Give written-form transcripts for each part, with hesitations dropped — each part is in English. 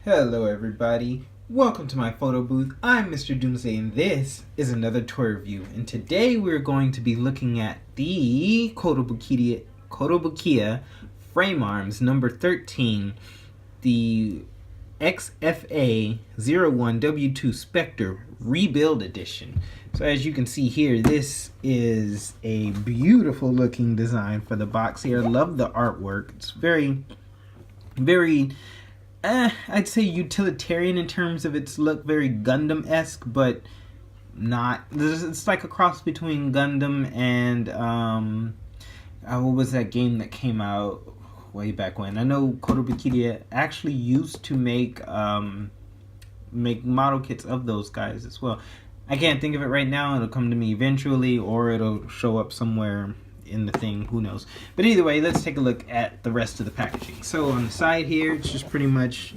Hello everybody, welcome to my photo booth. I'm Mr. Doomsday and this is another toy review. And today we're going to be looking at the Kotobukiya frame arms number 13, the XFA-01 W2 Specter Rebuild Edition. So as you can see here, this is a beautiful looking design for the box here. I love the artwork. It's very I'd say utilitarian in terms of its look, very Gundam-esque, but not. It's like a cross between Gundam and what was that game that came out way back when? I know Kotobukiya actually used to make model kits of those guys as well. I can't think of it right now. It'll come to me eventually, or it'll show up somewhere in the thing, who knows. But either way, let's take a look at the rest of the packaging. So on the side here, it's just pretty much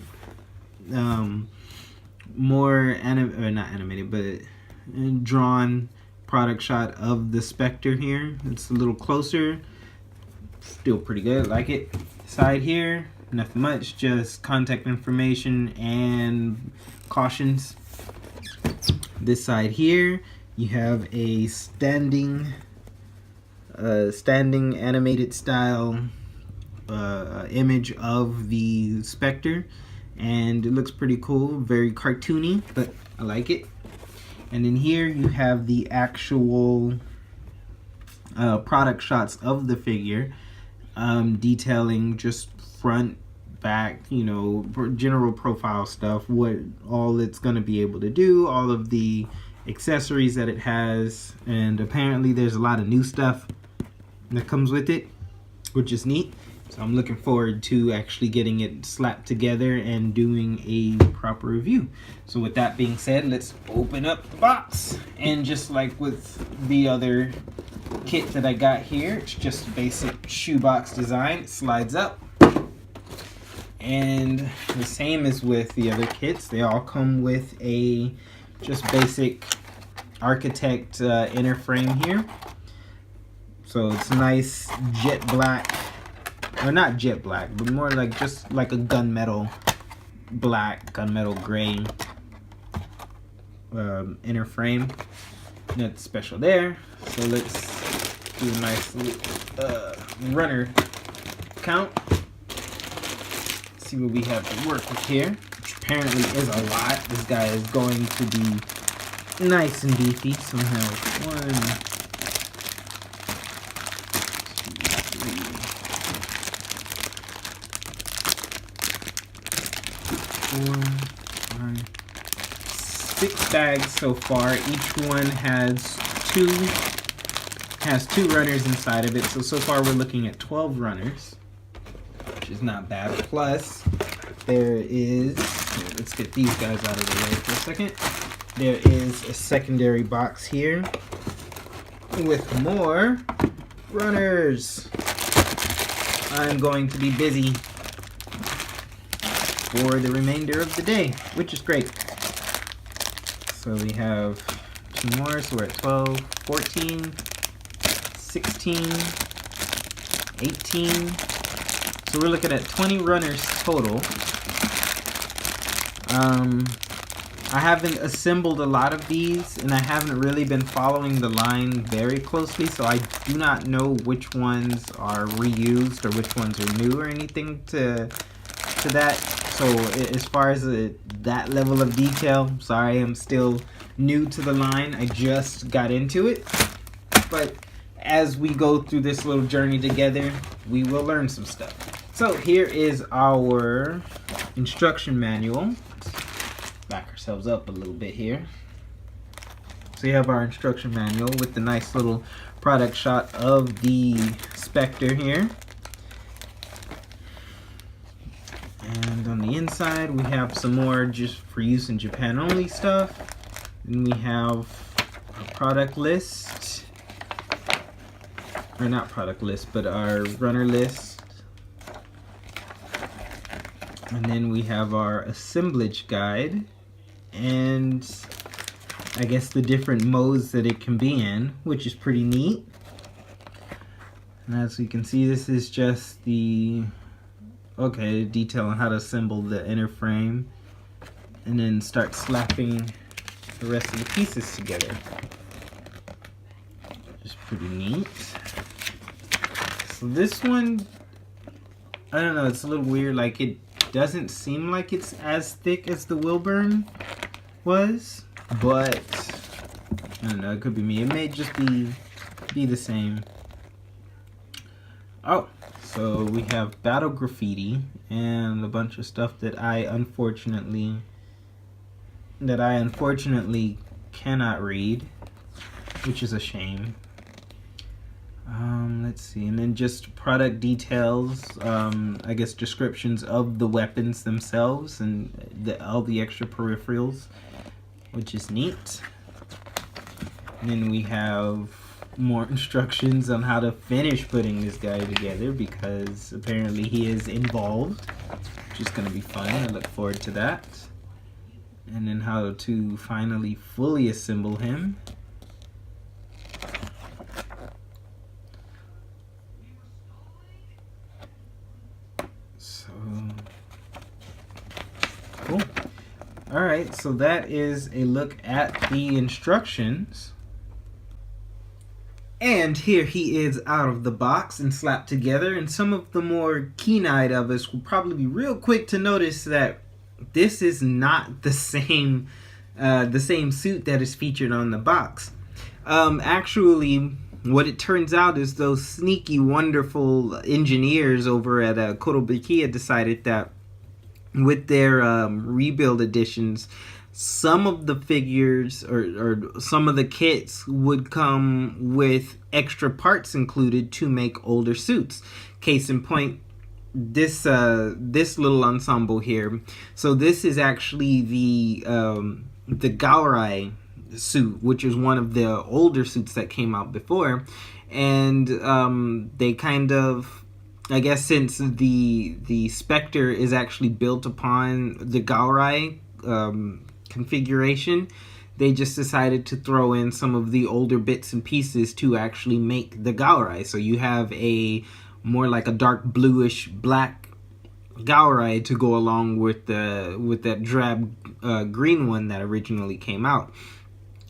more not animated, but drawn product shot of the Specter here. It's a little closer, still pretty good, like it. Side here, nothing much, just contact information and cautions. This side here, you have a standing animated style image of the Specter, and it looks pretty cool, very cartoony, but I like it. And in here you have the actual product shots of the figure, detailing just front, back, you know, general profile stuff, what all it's going to be able to do, all of the accessories that it has, and apparently there's a lot of new stuff that comes with it, which is neat. So I'm looking forward to actually getting it slapped together and doing a proper review. So with that being said, let's open up the box. And just like with the other kit that I got here, it's just a basic shoebox design. It slides up. And the same as with the other kits, they all come with a just basic architect inner frame here. So it's nice jet black, or not jet black, but more like just like a gunmetal black, gunmetal gray inner frame. Nothing special there. So let's do a nice runner count. See what we have to work with here, which apparently is a lot. This guy is going to be nice and beefy. So we have 1, 4, 5, 6 bags so far. Each one has two runners inside of it. So far we're looking at 12 runners, which is not bad. Plus, there is, let's get these guys out of the way for a second. There is a secondary box here with more runners. I'm going to be busy for the remainder of the day, which is great. So we have 2 more, so we're at 12, 14, 16, 18. So we're looking at 20 runners total. I haven't assembled a lot of these, and I haven't really been following the line very closely, so I do not know which ones are reused or which ones are new or anything to that. So as far as that level of detail, sorry, I'm still new to the line. I just got into it. But as we go through this little journey together, we will learn some stuff. So here is our instruction manual. Let's back ourselves up a little bit here. So you have our instruction manual with the nice little product shot of the Specter here. And on the inside, we have some more just for use in Japan only stuff. And we have a product list, or not product list, but our runner list. And then we have our assemblage guide, and I guess the different modes that it can be in, which is pretty neat. And as you can see, this is just the detail on how to assemble the inner frame. and then start slapping the rest of the pieces together. Which is pretty neat. So this one, I don't know, it's a little weird. Like, it doesn't seem like it's as thick as the Wilburn was, but I don't know, it could be me. It may just be the same. Oh, so we have Battle Graffiti and a bunch of stuff that I unfortunately cannot read, which is a shame. Let's see, and then just product details, I guess descriptions of the weapons themselves and all the extra peripherals, which is neat. And then we have more instructions on how to finish putting this guy together, because apparently he is involved, which is going to be fun. I look forward to that. And then how to finally fully assemble him. So cool. Alright, so that is a look at the instructions. And here he is out of the box and slapped together. And some of the more keen-eyed of us will probably be real quick to notice that this is not the same suit that is featured on the box. Actually, what it turns out is those sneaky, wonderful engineers over at Kotobukiya decided that with their rebuild editions, some of the figures or some of the kits would come with extra parts included to make older suits. Case in point, this little ensemble here. So this is actually the Gaorai suit, which is one of the older suits that came out before, and they kind of, I guess, since the Specter is actually built upon the Gaorai configuration, they just decided to throw in some of the older bits and pieces to actually make the Gaorai. So you have a more like a dark bluish black Gaorai to go along with that drab green one that originally came out.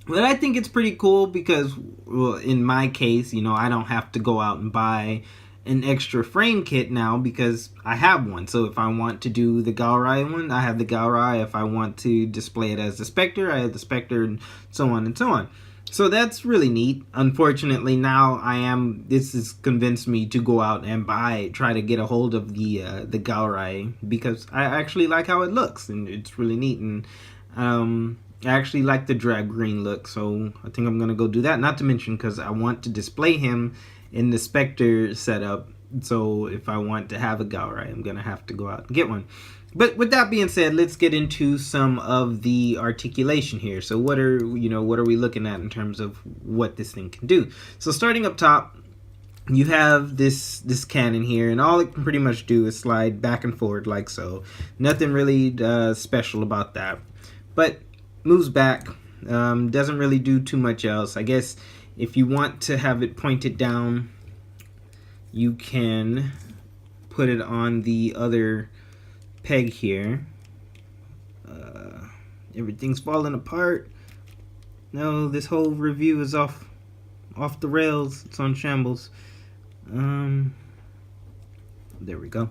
But I think it's pretty cool because, well, in my case, you know, I don't have to go out and buy an extra frame kit now because I have one. So if I want to do the Gaorai one, I have the Gaorai. If I want to display it as the Specter, I have the Specter, and so on and so on. So that's really neat. Unfortunately, now this has convinced me to go out and try to get a hold of the Gaorai, because I actually like how it looks and it's really neat, and I actually like the drab green look, so I think I'm gonna go do that. Not to mention, because I want to display him in the Specter setup, so if I want to have a Gaorai, I'm gonna have to go out and get one. But with that being said, let's get into some of the articulation here. So what are we looking at in terms of what this thing can do? So starting up top, you have this cannon here, and all it can pretty much do is slide back and forward like so. Nothing really special about that, but moves back. Doesn't really do too much else. I guess if you want to have it pointed down, you can put it on the other peg here. Everything's falling apart. No, this whole review is off the rails. It's on shambles. There we go.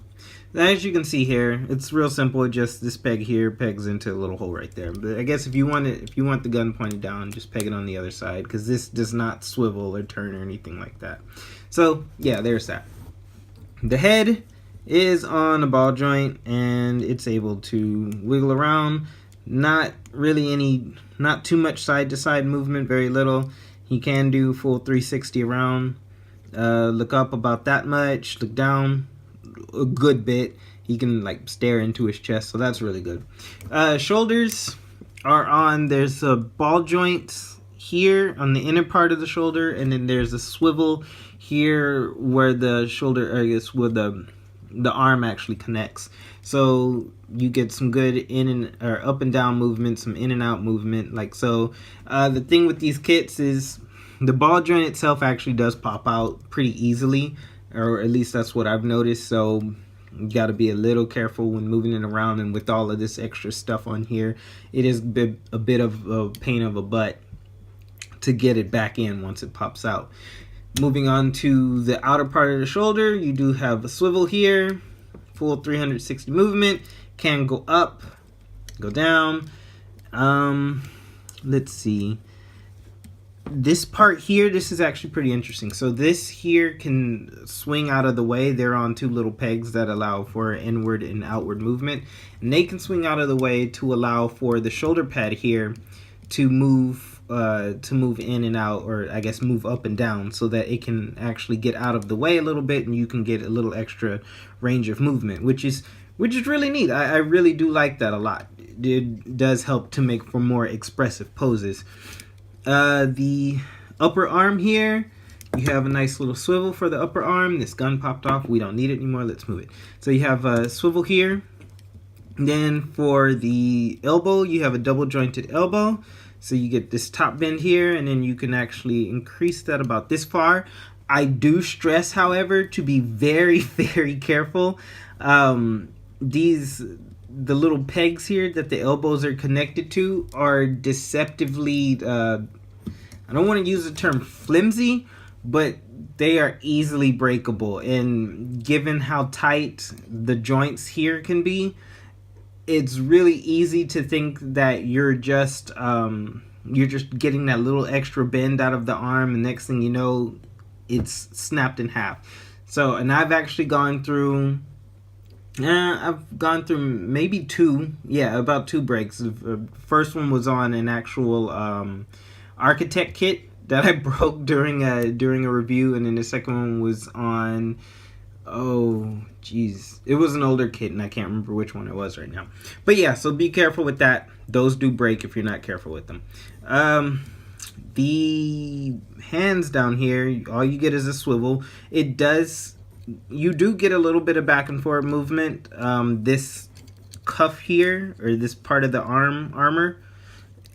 As you can see here, it's real simple. Just this peg here pegs into a little hole right there. But I guess if you want the gun pointed down, just peg it on the other side, because this does not swivel or turn or anything like that. So yeah, there's that. The head is on a ball joint and it's able to wiggle around. Not too much side to side movement, very little. He can do full 360 around. Look up about that much, look down a good bit. He can like stare into his chest, so that's really good. Shoulders are on, there's a ball joint here on the inner part of the shoulder, and then there's a swivel here where the shoulder, I guess, where the arm actually connects. So you get some good up and down movement, some in and out movement, like so. The thing with these kits is the ball joint itself actually does pop out pretty easily, or at least that's what I've noticed. So You got to be a little careful when moving it around, and with all of this extra stuff on here, it is a bit of a pain of a butt to get it back in once it pops out. Moving on to the outer part of the shoulder, you do have a swivel here, full 360 movement, can go up, go down. Let's see. This part here, this is actually pretty interesting. So this here can swing out of the way. They're on two little pegs that allow for inward and outward movement. And they can swing out of the way to allow for the shoulder pad here to move in and out, or I guess move up and down, so that it can actually get out of the way a little bit and you can get a little extra range of movement, which is really neat. I really do like that a lot. It does help to make for more expressive poses. The upper arm here, you have a nice little swivel for the upper arm. This gun popped off. We don't need it anymore. Let's move it. So you have a swivel here. Then for the elbow, you have a double jointed elbow. So you get this top bend here, and then you can actually increase that about this far. I do stress, however, to be very, very careful. The little pegs here that the elbows are connected to are deceptively, I don't want to use the term flimsy, but they are easily breakable. And given how tight the joints here can be, it's really easy to think that you're just getting that little extra bend out of the arm, and next thing you know, it's snapped in half. So, and I've actually gone through maybe about two breaks. The first one was on an actual architect kit that I broke during a review, and then the second one was on, it was an older kit, and I can't remember which one it was right now. But yeah, so be careful with that. Those do break if you're not careful with them. The hands down here, all you get is a swivel. You do get a little bit of back and forth movement. This cuff here, or this part of the armor,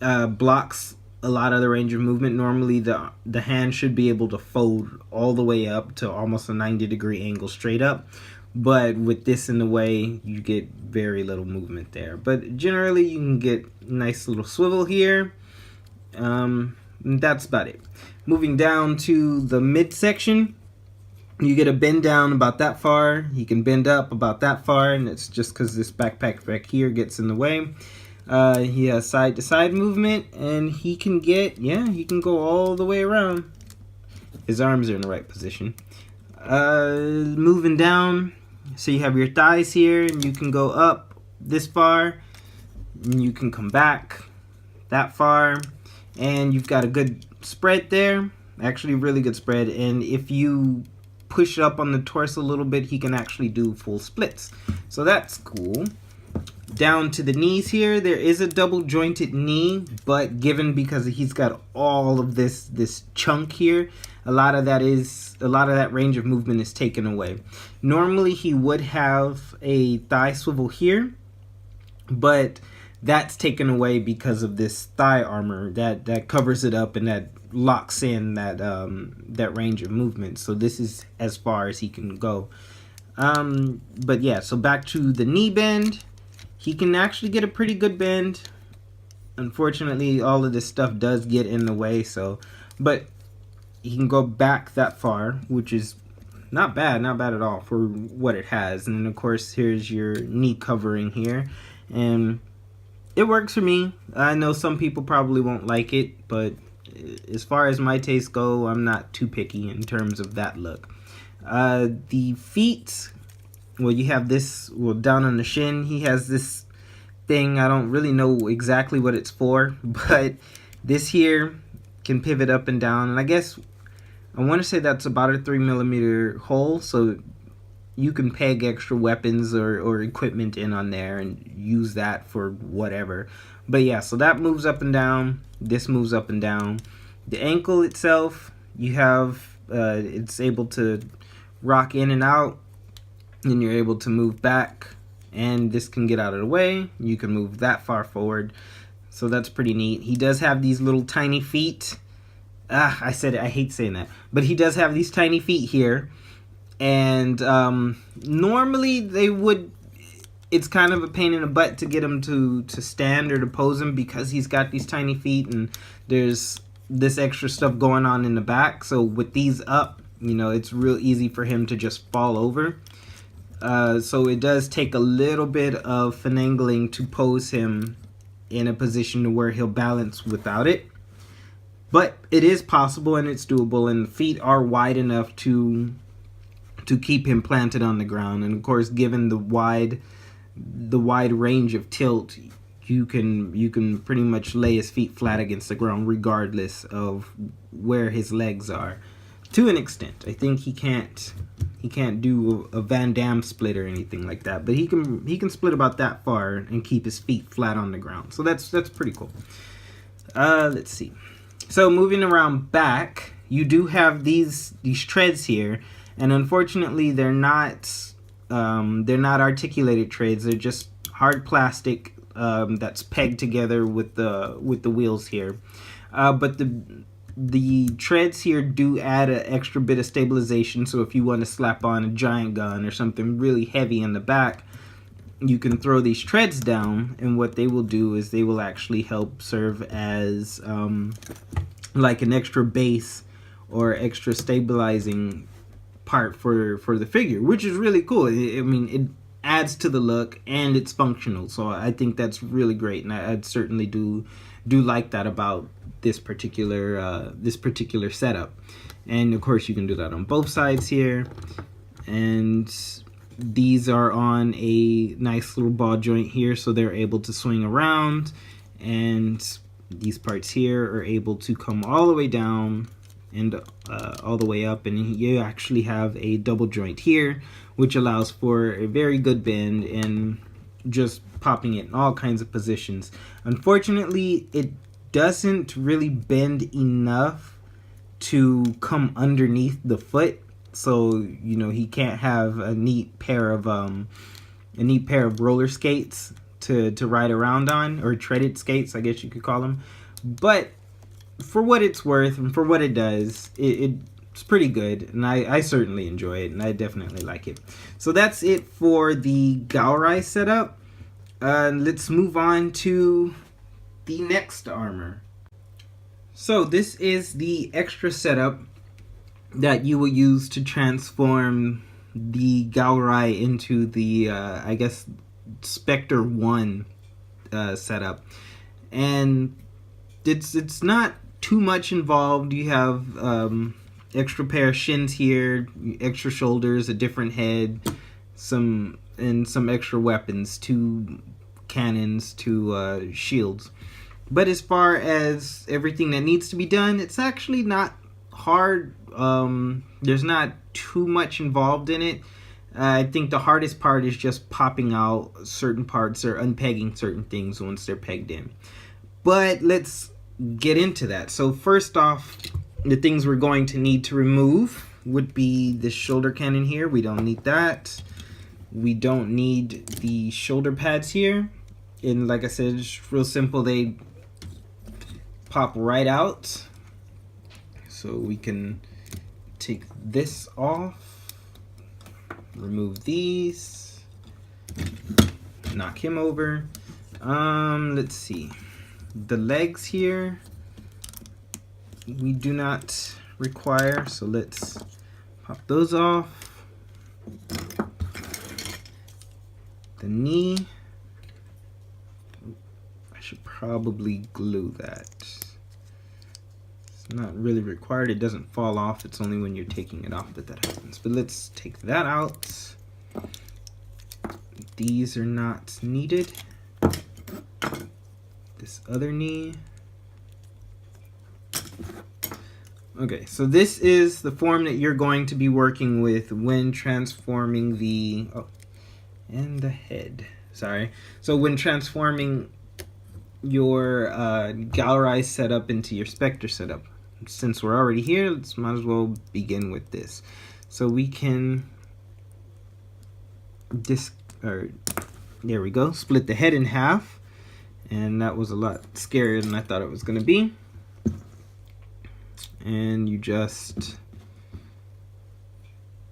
blocks a lot of the range of movement. Normally the hand should be able to fold all the way up to almost a 90-degree angle straight up, but with this in the way, you get very little movement there. But generally you can get a nice little swivel here. That's about it. Moving down to the midsection, you get a bend down about that far. You can bend up about that far, and it's just because this backpack back here gets in the way. He has side to side movement, and he can go all the way around. His arms are in the right position. Moving down, so you have your thighs here, and you can go up this far, and you can come back that far, and you've got a good spread there. Actually, really good spread. And if you push up on the torso a little bit, he can actually do full splits. So that's cool. Down to the knees here, there is a double jointed knee, but because he's got all of this chunk here, a lot of that range of movement is taken away. Normally he would have a thigh swivel here, but that's taken away because of this thigh armor that covers it up and that locks in that range of movement. So this is as far as he can go. But yeah, so back to the knee bend. He can actually get a pretty good bend. Unfortunately, all of this stuff does get in the way, but he can go back that far, which is not bad at all for what it has. And then of course, here's your knee covering here, and it works for me. I know some people probably won't like it, but as far as my tastes go, I'm not too picky in terms of that look. The feet, well, you have this, down on the shin, he has this thing. I don't really know exactly what it's for, but this here can pivot up and down, and I guess I want to say that's about a 3mm hole, so you can peg extra weapons or equipment in on there and use that for whatever. But yeah, so that moves up and down, this moves up and down. The ankle itself, you have it's able to rock in and out, and you're able to move back, and this can get out of the way. You can move that far forward, so that's pretty neat. He does have these little tiny feet. I said it, I hate saying that, but he does have these tiny feet here, And normally they would, it's kind of a pain in the butt to get him to stand or to pose him because he's got these tiny feet and there's this extra stuff going on in the back. So with these up, you know, it's real easy for him to just fall over. So it does take a little bit of finagling to pose him in a position where he'll balance without it. But it is possible and it's doable, and the feet are wide enough to keep him planted on the ground. And of course, given the wide range of tilt, you can pretty much lay his feet flat against the ground regardless of where his legs are, to an extent. I think he can't do a Van Damme split or anything like that, but he can split about that far and keep his feet flat on the ground. So that's pretty cool. Let's see. So moving around back, you do have these treads here, and unfortunately they're not articulated treads. They're just hard plastic that's pegged together with the wheels here. But the treads here do add an extra bit of stabilization, so if you want to slap on a giant gun or something really heavy in the back, you can throw these treads down, and what they will do is they will actually help serve as like an extra base or extra stabilizing part for the figure, which is really cool. I mean, it adds to the look and it's functional, so I think that's really great, and I'd certainly do like that about this particular setup. And of course you can do that on both sides here, and these are on a nice little ball joint here, so they're able to swing around, and these parts here are able to come all the way down and all the way up, and you actually have a double joint here, which allows for a very good bend and just popping it in all kinds of positions. Unfortunately, it doesn't really bend enough to come underneath the foot, so you know he can't have a neat pair of roller skates to ride around on, or treaded skates, I guess you could call them. But for what it's worth and for what it does, it's pretty good, and I certainly enjoy it, and I definitely like it. So that's it for the Gaorai setup. Let's move on to the next armor. So this is the extra setup that you will use to transform the Gaorai into the I guess Specter 01 setup, and it's not too much involved. You have extra pair of shins here, extra shoulders, a different head, some extra weapons, 2 cannons, 2 shields. But as far as everything that needs to be done, it's actually not hard. There's not too much involved in it. I think the hardest part is just popping out certain parts or unpegging certain things once they're pegged in. But let's get into that. So first off, the things we're going to need to remove would be the shoulder cannon here. We don't need that. We don't need the shoulder pads here. And like I said, it's real simple. They pop right out. So we can take this off, remove these, knock him over. Let's see. The legs here we do not require, so let's pop those off. The knee, I should probably glue that. It's not really required. It doesn't fall off. It's only when you're taking it off that happens. But let's take that out. These are not needed. This other knee. Okay, so this is the form that you're going to be working with when transforming the... Oh, and the head. Sorry. So when transforming your Gaorai setup into your Specter setup. Since we're already here, let's might as well begin with this. So we can there we go, split the head in half, and that was a lot scarier than I thought it was going to be. And you just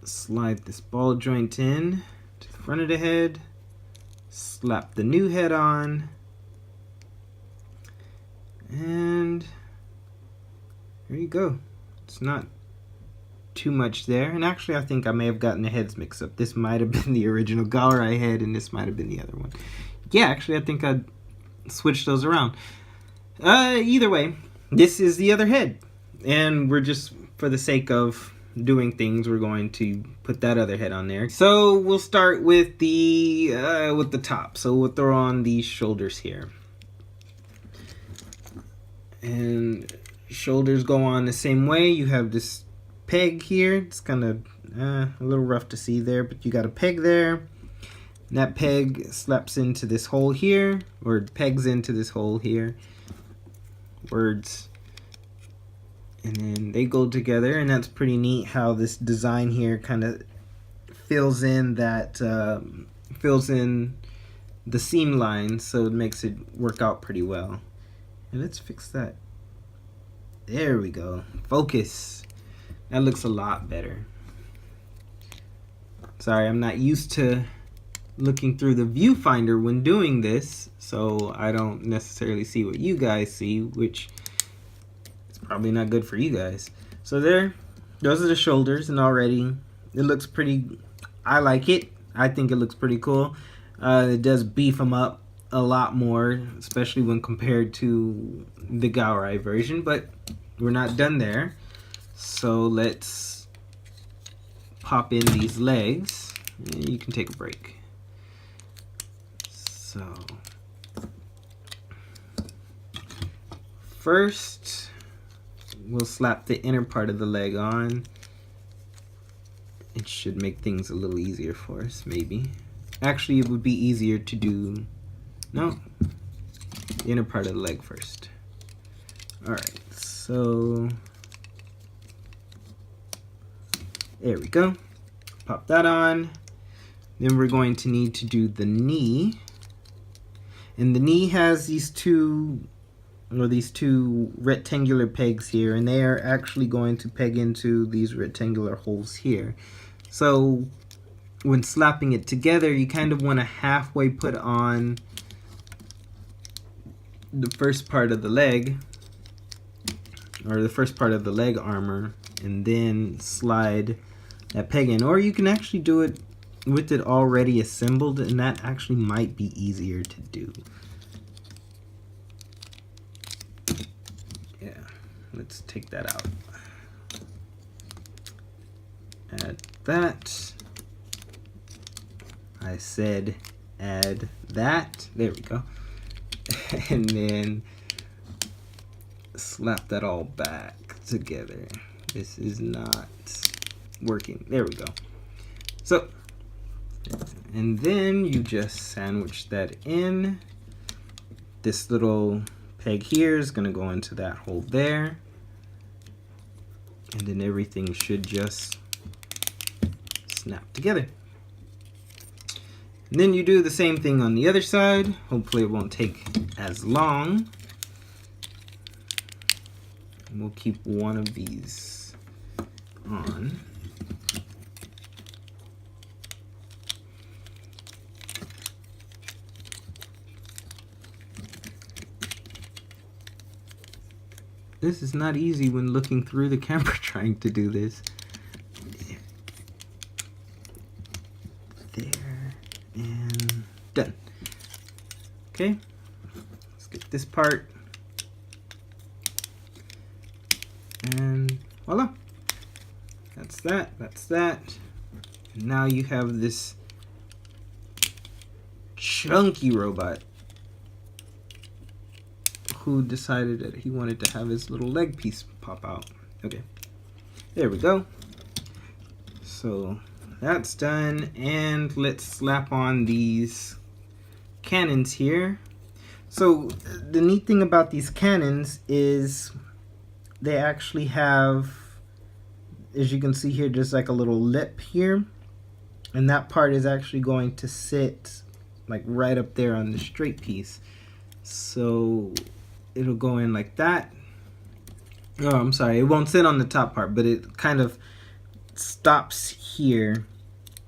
slide this ball joint in to the front of the head, slap the new head on, and there you go. It's not too much there, and actually I think I may have gotten the heads mixed up. This might have been the original Galrai head and this might have been the other one. Yeah, actually I think I switched those around. Either way, this is the other head, and we're just, for the sake of doing things, we're going to put that other head on there. So we'll start with the top. So we'll throw on these shoulders here, and shoulders go on the same way. You have this peg here. It's kind of a little rough to see there, but you got a peg there. And that peg slaps into this hole here, or pegs into this hole here. Words. And then they go together, and that's pretty neat how this design here kind of fills in that fills in the seam lines, so it makes it work out pretty well. And let's fix that. There we go. Focus. That looks a lot better. Sorry, I'm not used to looking through the viewfinder when doing this, so I don't necessarily see what you guys see, which is probably not good for you guys. So there, those are the shoulders, and already it looks pretty, I like it. I think it looks pretty cool. It does beef them up a lot more, especially when compared to the Galrai version, but we're not done there. So let's pop in these legs, and you can take a break. So first we'll slap the inner part of the leg on. It should make things a little easier for us, maybe. Actually, it would be easier to do, no, the inner part of the leg first. Alright, so there we go. Pop that on. Then we're going to need to do the knee. And the knee has these two rectangular pegs here, and they are actually going to peg into these rectangular holes here. So when slapping it together, you kind of want to halfway put on the first part of the leg, or the first part of the leg armor, and then slide that peg in. Or you can actually do it with it already assembled, and that actually might be easier to do. Yeah, let's take that out. Add that. I said add that. There we go. And then slap that all back together. This is not working. There we go. So, and then you just sandwich that in. This little peg here is going to go into that hole there. And then everything should just snap together. And then you do the same thing on the other side. Hopefully it won't take as long. And we'll keep one of these on. This is not easy when looking through the camera trying to do this. There, and done. Okay, let's get this part, and voila. That's that, that's that. And now you have this chunky robot who decided that he wanted to have his little leg piece pop out. Okay, there we go. So that's done, and let's slap on these cannons here. So the neat thing about these cannons is they actually have, as you can see here, just like a little lip here, and that part is actually going to sit like right up there on the straight piece. So it'll go in like that. Oh, I'm sorry, it won't sit on the top part, but it kind of stops here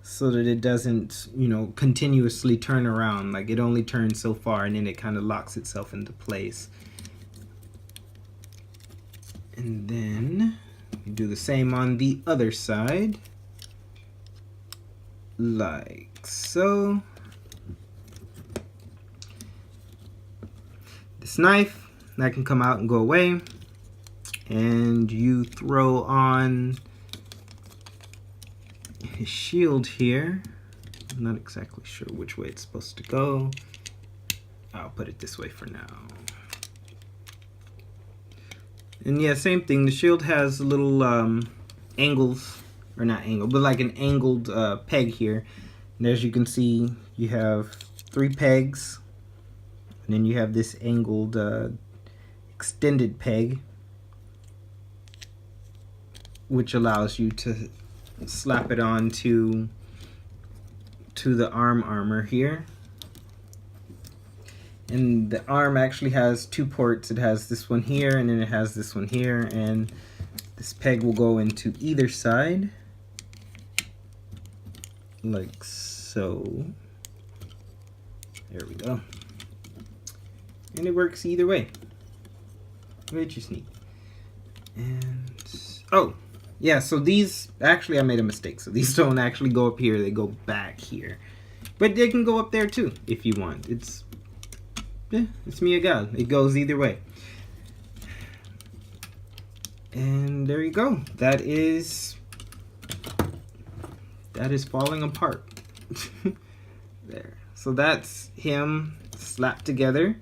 so that it doesn't, you know, continuously turn around. Like, it only turns so far and then it kind of locks itself into place. And then you do the same on the other side, like so. This knife, that can come out and go away. And you throw on his shield here. I'm not exactly sure which way it's supposed to go. I'll put it this way for now. And yeah, same thing. The shield has little angles, or not angle, but like an angled peg here. And as you can see, you have 3 pegs. And then you have this angled extended peg, which allows you to slap it on to the arm armor here. And the arm actually has 2 ports. It has this one here, and then it has this one here, and this peg will go into either side, like so. There we go. And it works either way, which is neat. And oh yeah, so these, actually I made a mistake, so these don't actually go up here, they go back here, but they can go up there too if you want. It's me a god, it goes either way. And there you go. That is falling apart. There. So that's him slapped together.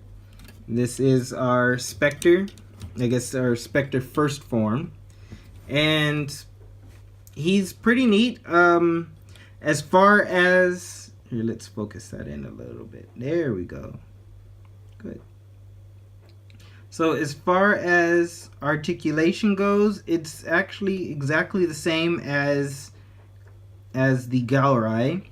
This is our Specter, I guess our Specter first form, and he's pretty neat. As far as, here, let's focus that in a little bit. There we go. Good. So as far as articulation goes, it's actually exactly the same as the Gallery.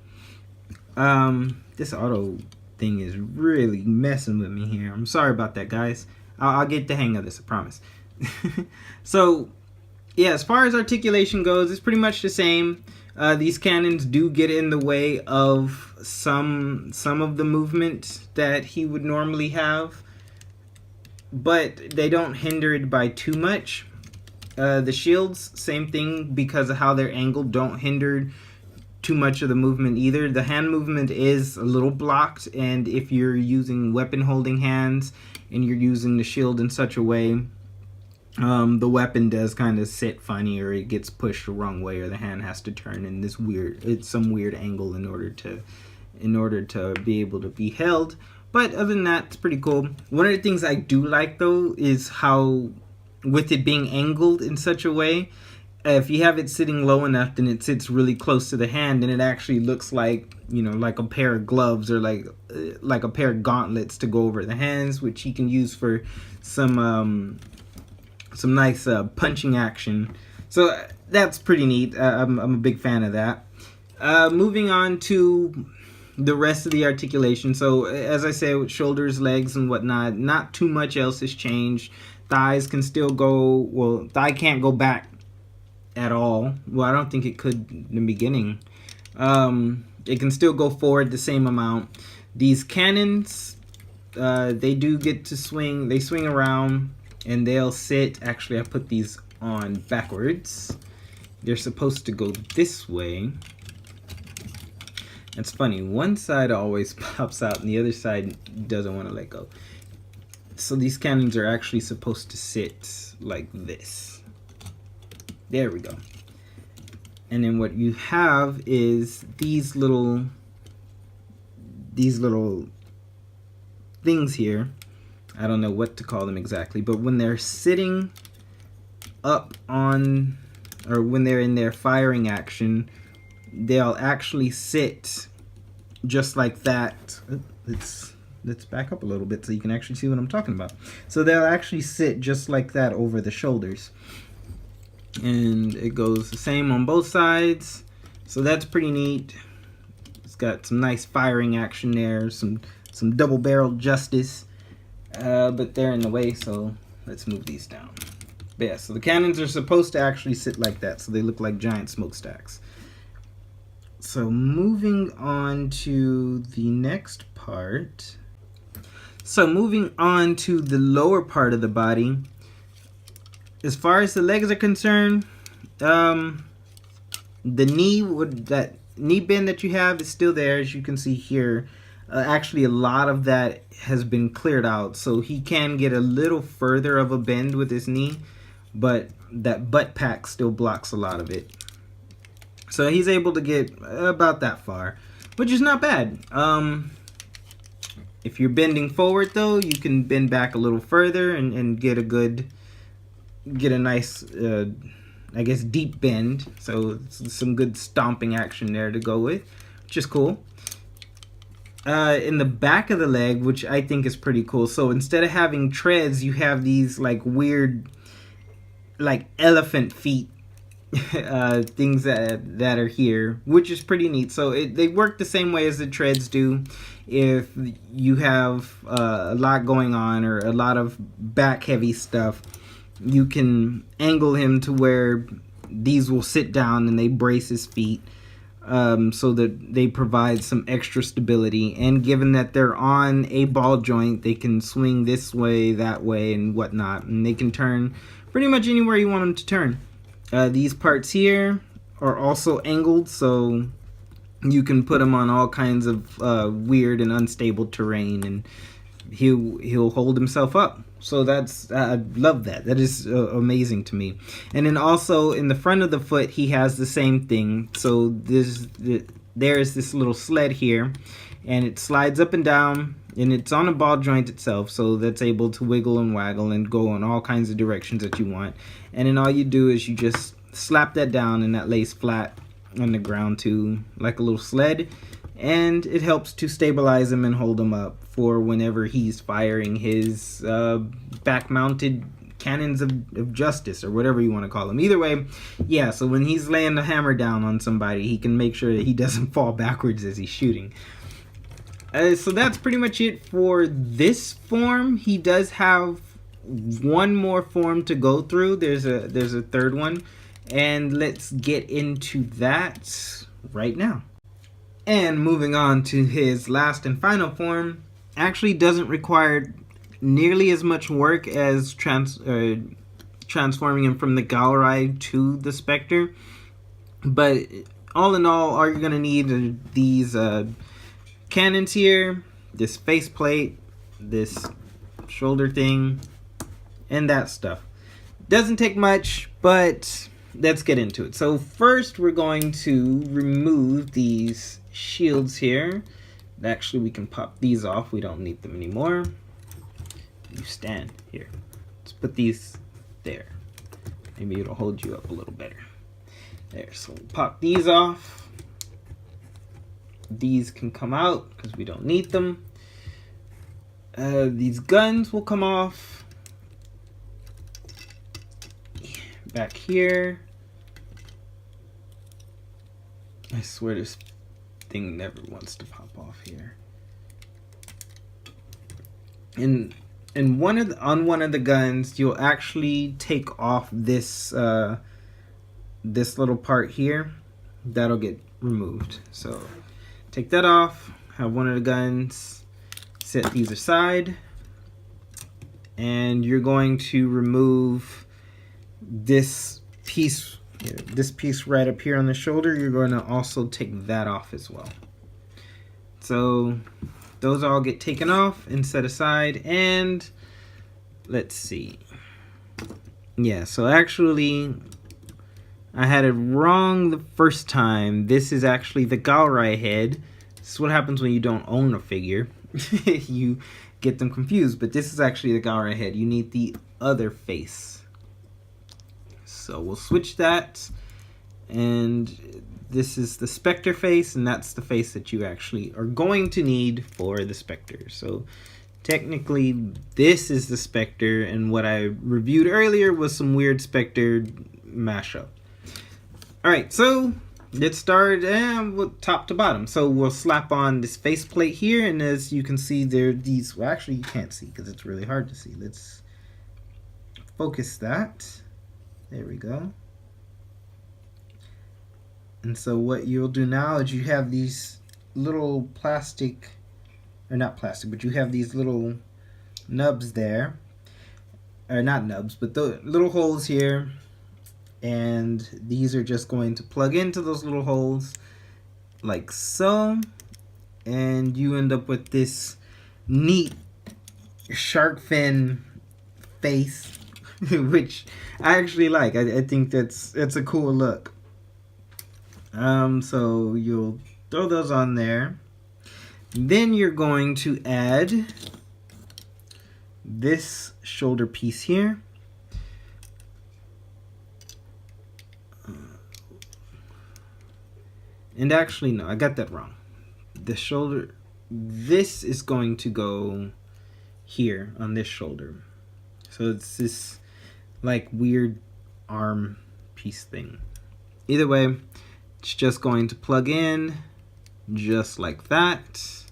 This auto thing is really messing with me here. I'm sorry about that, guys. I'll get the hang of this, I promise. So yeah, as far as articulation goes, it's pretty much the same. These cannons do get in the way of some of the movement that he would normally have, but they don't hinder it by too much. The shields, same thing, because of how they're angled, don't hinder too much of the movement either. The hand movement is a little blocked, and if you're using weapon holding hands and you're using the shield in such a way, the weapon does kind of sit funny, or it gets pushed the wrong way, or the hand has to turn in this some weird angle in order to be able to be held. But other than that, it's pretty cool. One of the things I do like though is how, with it being angled in such a way, if you have it sitting low enough, then it sits really close to the hand, and it actually looks like, you know, like a pair of gloves, or like a pair of gauntlets to go over the hands, which he can use for some nice punching action. So that's pretty neat. I'm a big fan of that. Moving on to the rest of the articulation. So as I say, with shoulders, legs, and whatnot, not too much else has changed. Thighs can still go, well, thigh can't go back at all. Well, I don't think it could in the beginning. It can still go forward the same amount. These cannons, they do get to swing. They swing around, and they'll sit. Actually, I put these on backwards. They're supposed to go this way. It's funny, one side always pops out and the other side doesn't want to let go. So these cannons are actually supposed to sit like this. There we go. And then what you have is these little things here. I don't know what to call them exactly, but when they're sitting up on, or when they're in their firing action, they'll actually sit just like that. Let's back up a little bit so you can actually see what I'm talking about. So they'll actually sit just like that over the shoulders. And it goes the same on both sides. So that's pretty neat. It's got some nice firing action there, some double-barreled justice. But they're in the way, so let's move these down. But yeah, so the cannons are supposed to actually sit like that, so they look like giant smokestacks. So moving on to the next part. So moving on to the lower part of the body. As far as the legs are concerned, the that knee bend that you have is still there, as you can see here. Actually, a lot of that has been cleared out, so he can get a little further of a bend with his knee, but that butt pack still blocks a lot of it. So he's able to get about that far, which is not bad. If you're bending forward though, you can bend back a little further and get a nice, I guess, deep bend. So it's some good stomping action there to go with, which is cool. In the back of the leg, which I think is pretty cool. So instead of having treads, you have these like weird, like elephant feet things that are here, which is pretty neat. So they work the same way as the treads do. If you have a lot going on or a lot of back heavy stuff, you can angle him to where these will sit down and they brace his feet, so that they provide some extra stability. And given that they're on a ball joint, they can swing this way, that way, and whatnot, and they can turn pretty much anywhere you want them to turn. These parts here are also angled, so you can put him on all kinds of weird and unstable terrain, and he'll hold himself up. So that's, I love that. That is amazing to me. And then also in the front of the foot, he has the same thing. So there's this little sled here, and it slides up and down, and it's on a ball joint itself, so that's able to wiggle and waggle and go in all kinds of directions that you want. And then all you do is you just slap that down, and that lays flat on the ground too, like a little sled, and it helps to stabilize him and hold him up for whenever he's firing his back-mounted cannons of justice, or whatever you want to call them. Either way, yeah, so when he's laying the hammer down on somebody, he can make sure that he doesn't fall backwards as he's shooting. So that's pretty much it for this form. He does have one more form to go through. There's a third one, and let's get into that right now. And moving on to his last and final form, actually doesn't require nearly as much work as transforming him from the Galrai to the Specter. But all in all you're gonna need are these cannons here, this faceplate, this shoulder thing, and that stuff. Doesn't take much, but let's get into it. So first we're going to remove these shields here. Actually, we can pop these off. We don't need them anymore. You stand here. Let's put these there. Maybe it'll hold you up a little better. There, so we'll pop these off. These can come out because we don't need them. These guns will come off. Back here. I swear this thing never wants to pop off here. And on one of the guns, you'll actually take off this this little part here. That'll get removed. So take that off. Have one of the guns. Set these aside, and you're going to remove this piece. This piece right up here on the shoulder, you're going to also take that off as well. So those all get taken off and set aside. And let's see. Yeah, so actually I had it wrong the first time. This is actually the Galrai head. This is what happens when you don't own a figure. You get them confused, but this is actually the Galrai head. You need the other face. So we'll switch that, and this is the Specter face, and that's the face that you actually are going to need for the Specter. So technically this is the Specter, and what I reviewed earlier was some weird Specter mashup. Alright, so let's start with top to bottom. So we'll slap on this faceplate here, and as you can see there are these, well actually you can't see because it's really hard to see. Let's focus that. There we go. And so what you'll do now is you have these little plastic, or not plastic, but you have these little nubs there. Or not nubs, but the little holes here. And these are just going to plug into those little holes like so. And you end up with this neat shark fin face, which I actually like. I think that's a cool look. So you'll throw those on there. Then you're going to add this shoulder piece here. And actually, no, I got that wrong. The shoulder, this is going to go here on this shoulder. So it's this like weird arm piece thing. Either way, it's just going to plug in just like that.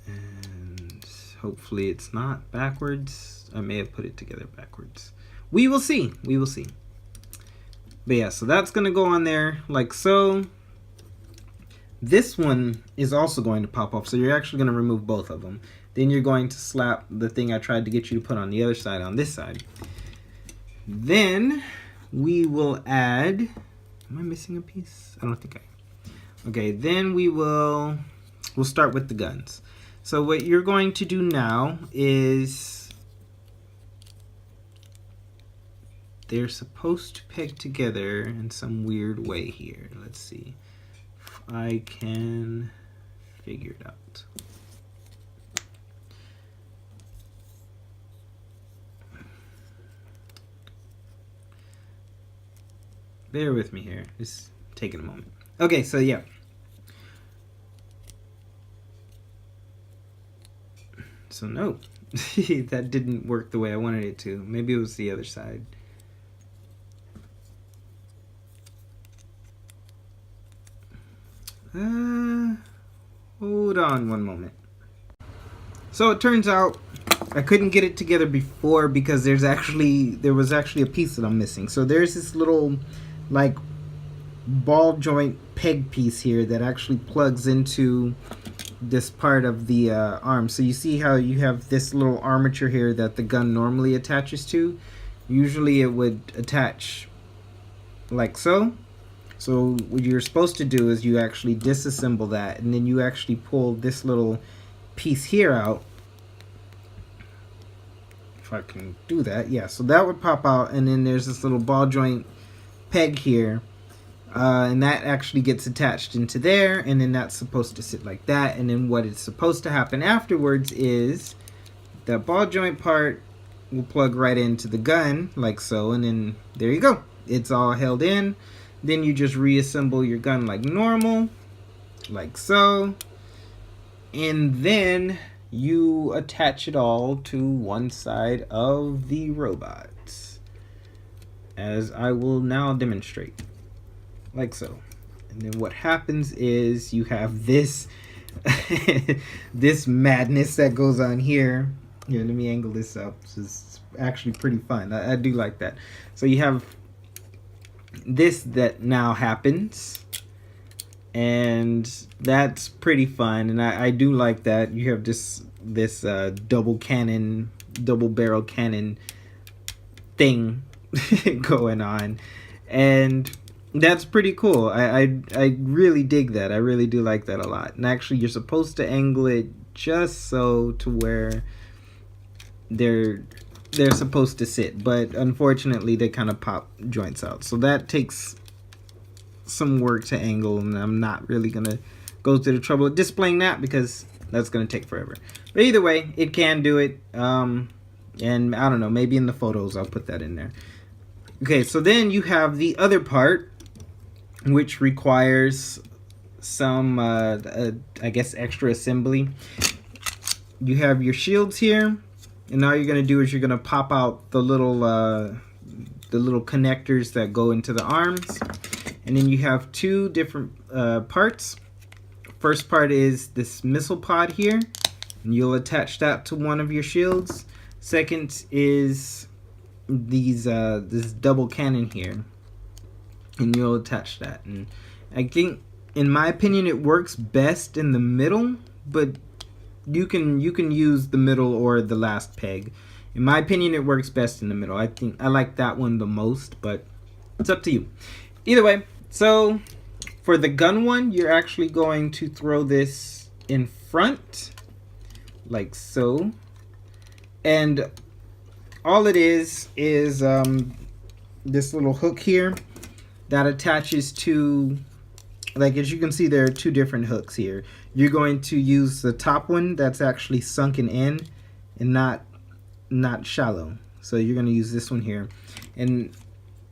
And hopefully it's not backwards. I may have put it together backwards. We will see. We will see. But yeah, so that's going to go on there like so. This one is also going to pop off, so you're actually going to remove both of them. Then you're going to slap the thing I tried to get you to put on the other side on this side. Then we will add... Am I missing a piece? I don't think I am. Okay, then we'll start with the guns. So what you're going to do now is... They're supposed to peg together in some weird way here. Let's see if I can figure it out. Bear with me here. Just taking a moment. Okay, so yeah. So no, that didn't work the way I wanted it to. Maybe it was the other side. Hold on one moment. So it turns out I couldn't get it together before because there was actually a piece that I'm missing. So there's this little like ball joint peg piece here that actually plugs into this part of the arm. So you see how you have this little armature here that the gun normally attaches to. Usually it would attach like so. So what you're supposed to do is you actually disassemble that, and then you actually pull this little piece here out. If I can do that, yeah. So that would pop out, and then there's this little ball joint peg here, and that actually gets attached into there, and then that's supposed to sit like that. And then what is supposed to happen afterwards is that ball joint part will plug right into the gun like so, and then there you go. It's all held in. Then you just reassemble your gun like normal, like so. And then you attach it all to one side of the robot, as I will now demonstrate, like so. And then what happens is you have this this madness that goes on here. Here, let me angle this up. This is actually pretty fun. I do like that. So you have this that now happens, and that's pretty fun, and I do like that. You have this double barrel cannon thing going on, and that's pretty cool. I really dig that. I really do like that a lot. And actually you're supposed to angle it just so to where they're supposed to sit, but unfortunately they kind of pop joints out, so that takes some work to angle, and I'm not really gonna go through the trouble of displaying that because that's gonna take forever. But either way, it can do it, and I don't know, maybe in the photos I'll put that in there. Okay, so then you have the other part, which requires some I guess extra assembly. You have your shields here. And all you're going to do is you're going to pop out the little connectors that go into the arms. And then you have two different parts. First part is this missile pod here, and you'll attach that to one of your shields. Second is this double cannon here, and you'll attach that. And I think, in my opinion, it works best in the middle, but you can use the middle or the last peg. In my opinion, it works best in the middle. I think I like that one the most, but it's up to you. Either way, so for the gun one, you're actually going to throw this in front, like so. And all it is this little hook here that attaches to, like, as you can see, there are two different hooks here. You're going to use the top one that's actually sunken in and not shallow. So you're going to use this one here, and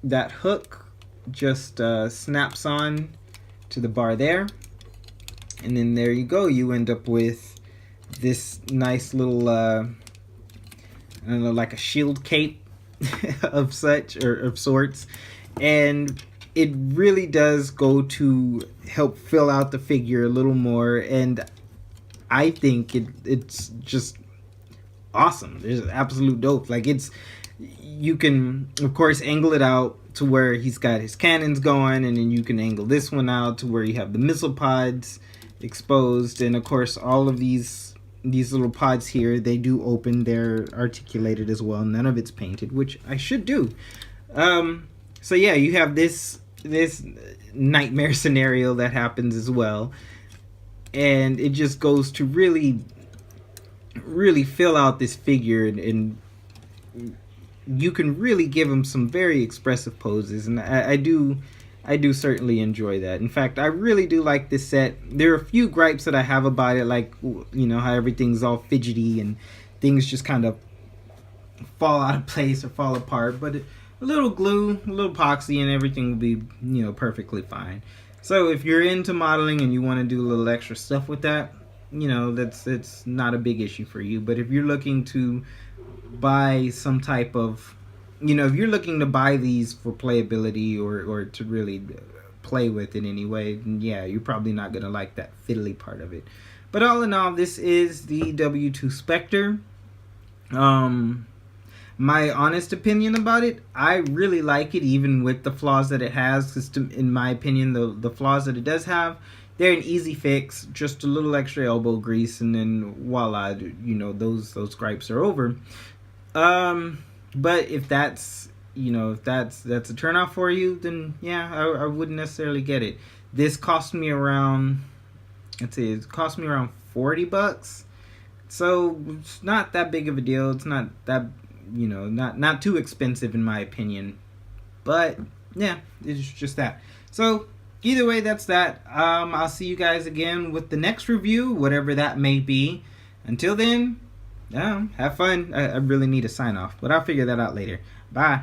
that hook just snaps on to the bar there, and then there you go. You end up with this nice little I don't know, like a shield cape of such, or of sorts, and it really does go to help fill out the figure a little more, and I think it's just awesome. It's absolute dope. Like, you can of course angle it out to where he's got his cannons going, and then you can angle this one out to where you have the missile pods exposed, and of course all of these little pods here, they do open. They're articulated as well. None of it's painted, which I should do. So yeah, you have this nightmare scenario that happens as well, and it just goes to really fill out this figure, and you can really give him some very expressive poses, and I do certainly enjoy that. In fact, I really do like this set. There are a few gripes that I have about it, like, you know, how everything's all fidgety and things just kind of fall out of place or fall apart, but a little glue, a little epoxy, and everything will be, you know, perfectly fine. So if you're into modeling and you want to do a little extra stuff with that, you know, it's not a big issue for you. But if you're looking to buy some type of, you know, if you're looking to buy these for playability or to really play with in any way, then yeah, you're probably not going to like that fiddly part of it. But all in all, this is the W2 Specter. My honest opinion about it, I really like it, even with the flaws that it has. Because in my opinion, the flaws that it does have, they're an easy fix. Just a little extra elbow grease, and then voila, you know, those gripes are over. But if that's, you know, if that's a turnoff for you, then yeah, I wouldn't necessarily get it. This cost me around, let's see, it cost me around $40. So it's not that big of a deal. It's not that, you know, not too expensive in my opinion. But yeah, it's just that. So either way, that's that. I'll see you guys again with the next review, whatever that may be. Until then, have fun. I really need a sign off, but I'll figure that out later. Bye.